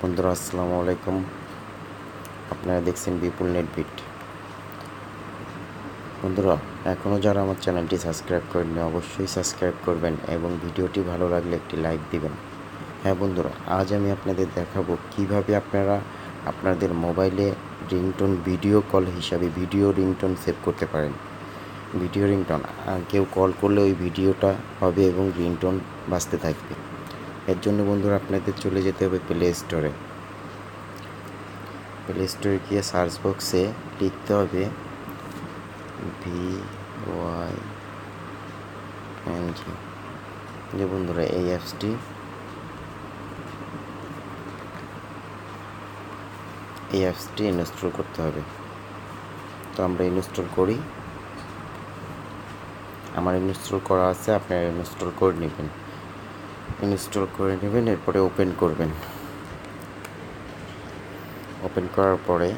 বন্ধুরা আসসালামু আলাইকুম। আপনারা দেখছেন বিপুল নেট বিট। বন্ধুরা, এখনও যারা আমার চ্যানেলটি সাবস্ক্রাইব করেননি অবশ্যই সাবস্ক্রাইব করবেন এবং ভিডিওটি ভালো লাগলে একটি লাইক দিবেন। হ্যাঁ বন্ধুরা, আজ আমি আপনাদের দেখাবো কিভাবে আপনারা আপনাদের মোবাইলে রিংটোন ভিডিও কল হিসাবে ভিডিও রিংটোন সেভ করতে পারেন। ভিডিও রিংটোন কেউ কল করলে ওই ভিডিওটা হবে এবং রিংটোন বাজতে থাকবে। এর জন্য বন্ধুরা আপনাদের চলে যেতে হবে প্লে স্টোরে। প্লে স্টোরে গিয়ে সার্চ বক্সে লিখতে হবে VYNG। যে বন্ধুরা এই অ্যাপসটি ইনস্টল করতে হবে। তো আমরা ইনস্টল করি। আমার ইনস্টল করা আছে, আপনারা ইনস্টল করে নেবেন। এরপরে ওপেন করবেন। ওপেন করার পরে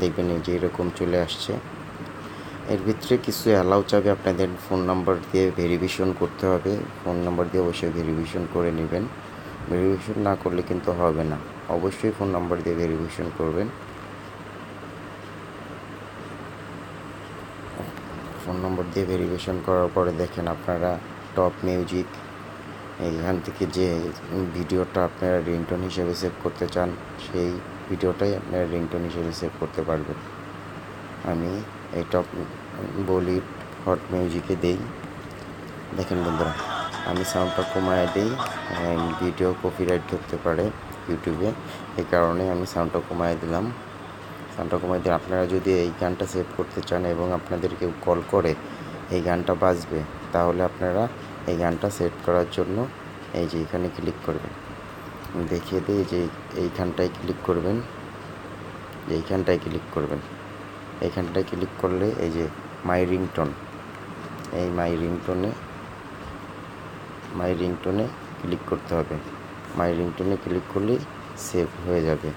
দেখবেন এই যে এরকম চলে আসছে। এর ভিতরে কিছু অ্যালাউ চাবে, আপনাদের ফোন নাম্বার দিয়ে ভেরিফিকেশন করতে হবে। ফোন নাম্বার দিয়ে অবশ্যই ভেরিফিকেশন করে নেবেন। ভেরিফিকেশন না করলে কিন্তু হবে না, অবশ্যই ফোন নাম্বার দিয়ে ভেরিফিকেশন করবেন। ফোন নম্বর দিয়ে ভেরিফিকেশন করার পরে দেখেন আপনারা টপ মিউজিক, এইখান থেকে যে ভিডিওটা আপনারা রিংটোন হিসেবে সেভ করতে চান সেই ভিডিওটাই আপনারা রিংটোন হিসেবে সেভ করতে পারবেন। আমি এই টপ বলিউড হট মিউজিকে দেই। দেখেন বন্ধুরা, আমি সাউন্ডটা কমায় দিই, ভিডিও কপিরাইট ধরতে পারে ইউটিউবে, এই কারণে আমি সাউন্ডটা কমায় দিলাম। আপনারা যদি এই গানটা সেভ করতে চান এবং আপনাদের কেউ কল করে এই গানটা বাজবে, তাহলে আপনারা এই গানটা সেভ করার জন্য এই যে এখানে ক্লিক করবেন। দেখিয়ে দিই যে এইখানটায় ক্লিক করবেন। এইখানটায় ক্লিক করলে এই যে মাই রিংটোন, এই মাই রিংটোনে ক্লিক করতে হবে। মাই রিংটোনে ক্লিক করলেই সেভ হয়ে যাবে।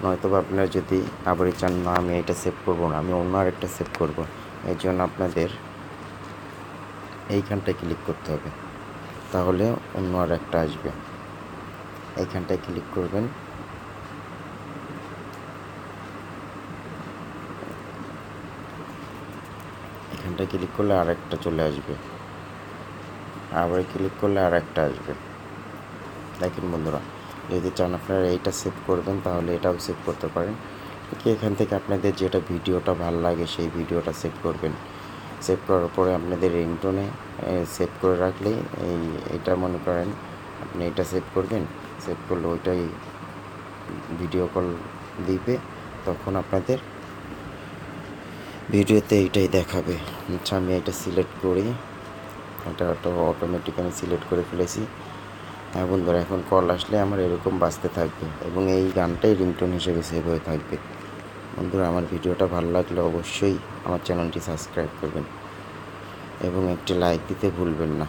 নয়তো বা আপনারা যদি আবার চান না আমি এটা সেভ করবো না, আমি অন্য আরেকটা সেভ করবো, এর জন্য আপনাদের এইখানটায় ক্লিক করতে হবে, তাহলে অন্য আরেকটা আসবে। এইখানটায় ক্লিক করবেন। এখানটায় ক্লিক করলে আরেকটা চলে আসবে, আবার ক্লিক করলে আরেকটা আসবে। দেখেন বন্ধুরা, যদি চান আপনারা এইটা সেভ করবেন তাহলে এটাও সেভ করতে পারেন। এখান থেকে আপনাদের যেটা ভিডিওটা ভালো লাগে সেই ভিডিওটা সেভ করবেন। সেভ করার পরে আপনাদের রিংটোনে সেভ করে রাখলেই এটা মনে করেন আপনি এটা সেভ করবেন। সেভ করলে ওইটাই ভিডিও কল দিবে, তখন আপনাদের ভিডিওতে এইটাই দেখাবে। আচ্ছা, আমি এটা সিলেক্ট করি, এটা অটোমেটিক আমি সিলেক্ট করে ফেলেছি। হ্যাঁ বন্ধুরা, এখন কল আসলে আমার এরকম বাজতে থাকবে এবং এই গানটাই রিংটোন হিসেবে সেভ হয়ে থাকবে। বন্ধুরা, আমার ভিডিওটা ভালো লাগলে অবশ্যই আমার চ্যানেলটি সাবস্ক্রাইব করবেন এবং একটি লাইক দিতে ভুলবেন না।